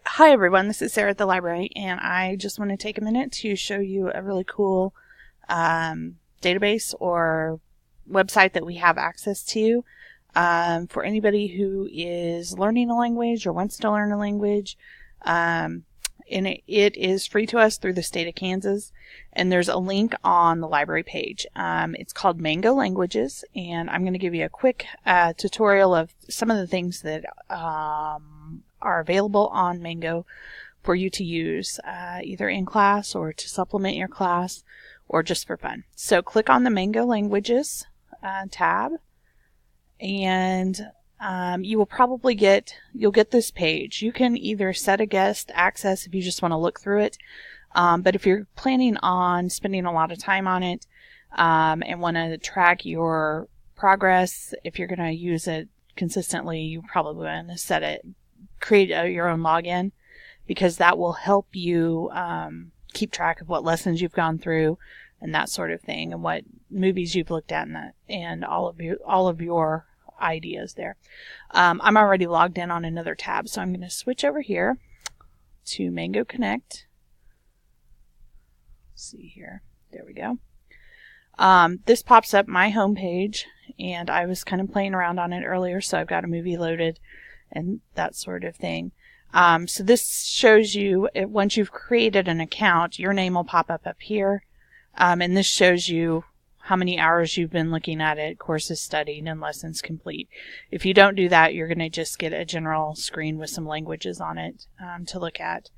Hi everyone, this is Sarah at the library, and I just want to take a minute to show you a really cool database or website that we have access to for anybody who is learning a language or wants to learn a language. And it is free to us through the state of Kansas, and there's a link on the library page. It's called Mango Languages, and I'm going to give you a quick tutorial of some of the things that are available on Mango for you to use either in class or to supplement your class or just for fun. So click on the Mango Languages tab, and you will probably you'll get this page. You can either set a guest access if you just want to look through it, but if you're planning on spending a lot of time on it and want to track your progress, if you're going to use it consistently, you probably want to create your own login, because that will help you keep track of what lessons you've gone through and that sort of thing, and what movies you've looked at, and all of your ideas there. I'm already logged in on another tab, so I'm going to switch over here to Mango Connect. Let's see here. There we go. This pops up my home page, and I was kind of playing around on it earlier, so I've got a movie loaded and that sort of thing. So this shows you, once you've created an account, your name will pop up here, and this shows you how many hours you've been looking at it, courses studied, and lessons complete. If you don't do that, you're going to just get a general screen with some languages on it to look at.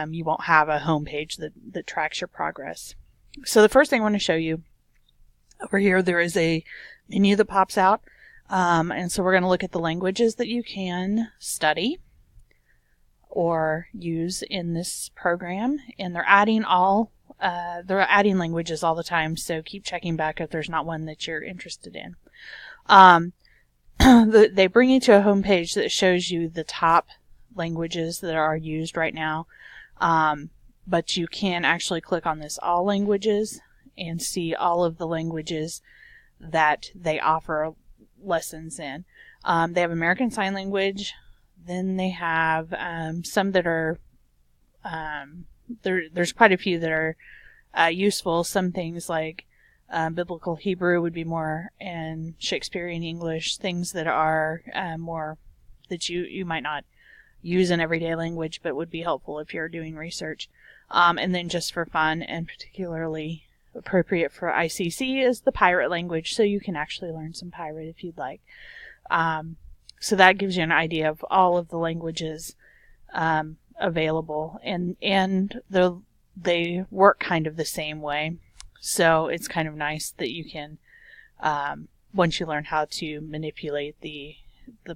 You won't have a home page that tracks your progress. So the first thing I want to show you, over here there is a menu that pops out, and so we're going to look at the languages that you can study or use in this program, and they're adding languages all the time, so keep checking back if there's not one that you're interested in. They bring you to a home page that shows you the top languages that are used right now, but you can actually click on this all languages and see all of the languages that they offer lessons in. They have American Sign Language, then they have some that are there's quite a few that are useful. Some things like Biblical Hebrew would be more, and Shakespearean English, things that are more that you might not use in everyday language but would be helpful if you're doing research. And then just for fun and particularly appropriate for ICC is the pirate language, so you can actually learn some pirate if you'd like. So that gives you an idea of all of the languages available, and they work kind of the same way, so it's kind of nice that you can once you learn how to manipulate the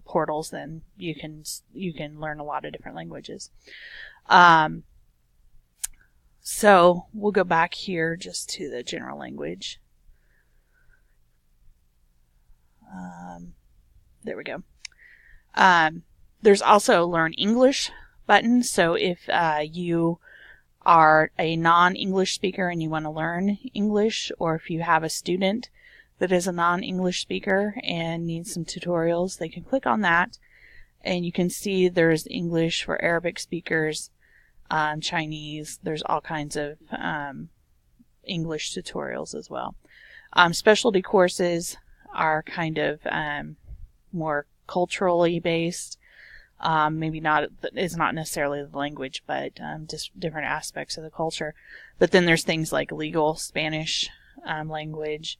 portals, then you can learn a lot of different languages. So we'll go back here just to the general language. There we go. There's also a Learn English button, so if you are a non-English speaker and you want to learn English, or if you have a student that is a non-English speaker and needs some tutorials, they can click on that, and you can see there's English for Arabic speakers, Chinese, there's all kinds of English tutorials as well. Specialty courses are kind of more culturally based. Maybe it's not necessarily the language, but just different aspects of the culture. But then there's things like legal Spanish language.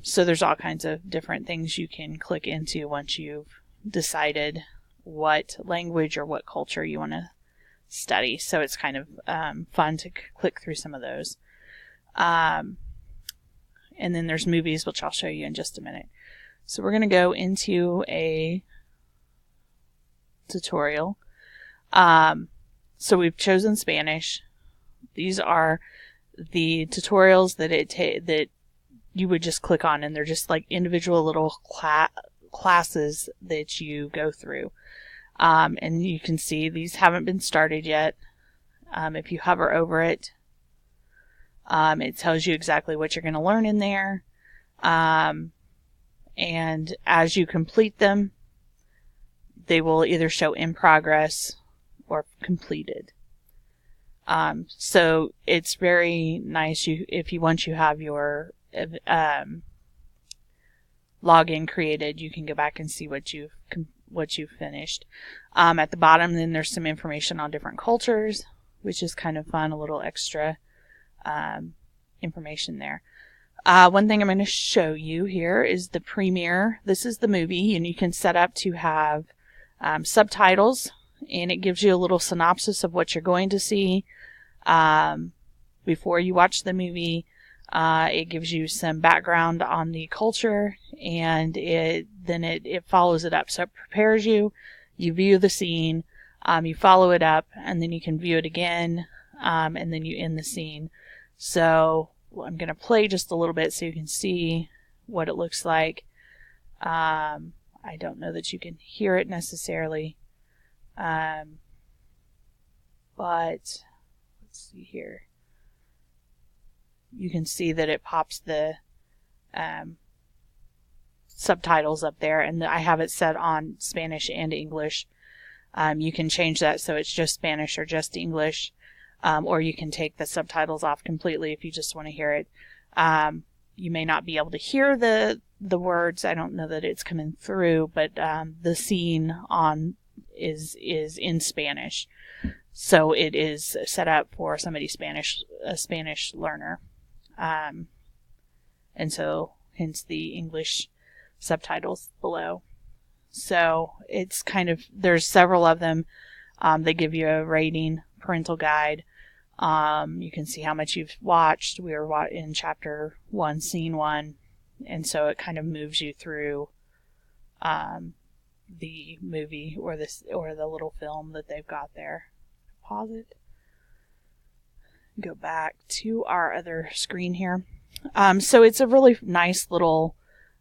So there's all kinds of different things you can click into once you've decided what language or what culture you want to study. So it's kind of fun to click through some of those. And then there's movies, which I'll show you in just a minute. So we're going to go into a tutorial. So we've chosen Spanish. These are the tutorials that you would just click on, and they're just like individual little classes that you go through. And you can see these haven't been started yet. If you hover over it, it tells you exactly what you're going to learn in there. And as you complete them, they will either show in progress or completed. So it's very nice once you have your login created, you can go back and see what you've finished. At the bottom, then there's some information on different cultures, which is kind of fun, a little extra information there. One thing I'm going to show you here is the premiere. This is the movie, and you can set up to have subtitles, and it gives you a little synopsis of what you're going to see before you watch the movie. It gives you some background on the culture, and it follows it up. So it prepares you. You view the scene, you follow it up, and then you can view it again, and then you end the scene. So I'm going to play just a little bit so you can see what it looks like. I don't know that you can hear it necessarily, but let's see here. You can see that it pops the subtitles up there, and I have it set on Spanish and English. You can change that so it's just Spanish or just English, or you can take the subtitles off completely if you just want to hear it. You may not be able to hear the words. I don't know that it's coming through, but the scene is in Spanish, so it is set up for a Spanish learner, and so hence the English subtitles below. So it's there's several of them. They give you a rating, parental guide. You can see how much you've watched. We were in chapter 1, scene 1, and so it kind of moves you through the movie or the little film that they've got there. Pause it. Go back to our other screen here. So it's a really nice little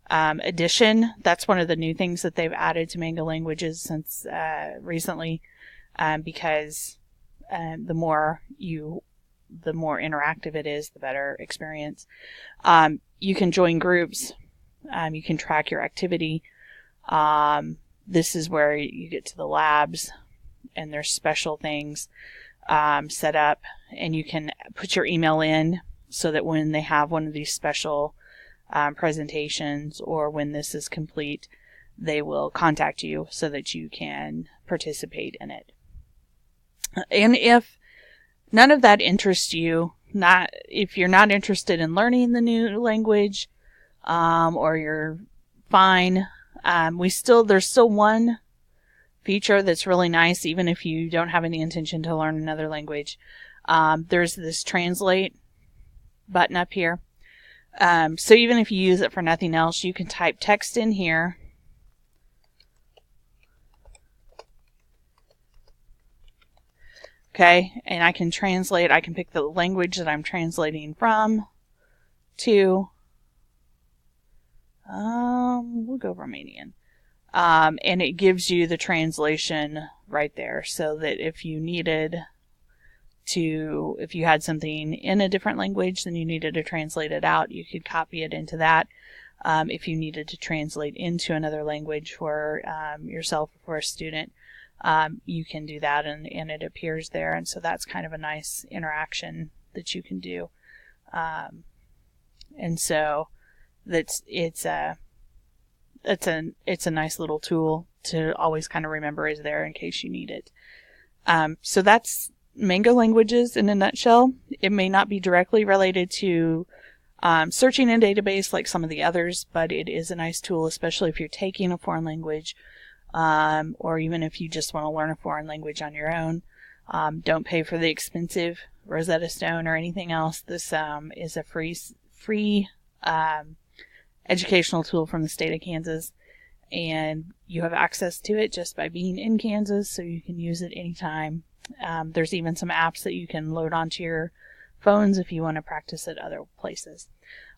addition. That's one of the new things that they've added to Mango Languages since recently, because the more interactive it is, the better experience. You can join groups. You can track your activity. This is where you get to the labs, and there's special things set up, and you can put your email in so that when they have one of these special presentations, or when this is complete, they will contact you so that you can participate in it. And if none of that interests you, if you're not interested in learning the new language, or you're fine, there's still one feature that's really nice, even if you don't have any intention to learn another language. There's this translate button up here. So even if you use it for nothing else, you can type text in here. Okay, and I can translate. I can pick the language that I'm translating from to, we'll go Romanian. And it gives you the translation right there, so that if you had something in a different language, then you needed to translate it out, you could copy it into that. If you needed to translate into another language for yourself or for a student, you can do that, and it appears there. And so that's kind of a nice interaction that you can do. And so it's a nice little tool to always kind of remember is there in case you need it. So that's Mango Languages in a nutshell. It may not be directly related to searching in a database like some of the others, but it is a nice tool, especially if you're taking a foreign language, or even if you just want to learn a foreign language on your own. Don't pay for the expensive Rosetta Stone or anything else. This is a free educational tool from the state of Kansas, and you have access to it just by being in Kansas, so you can use it anytime. There's even some apps that you can load onto your phones if you want to practice at other places.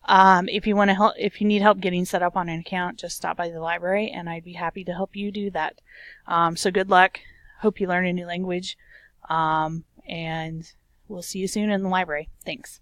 If you need help getting set up on an account, just stop by the library and I'd be happy to help you do that. So good luck. Hope you learn a new language. And we'll see you soon in the library. Thanks.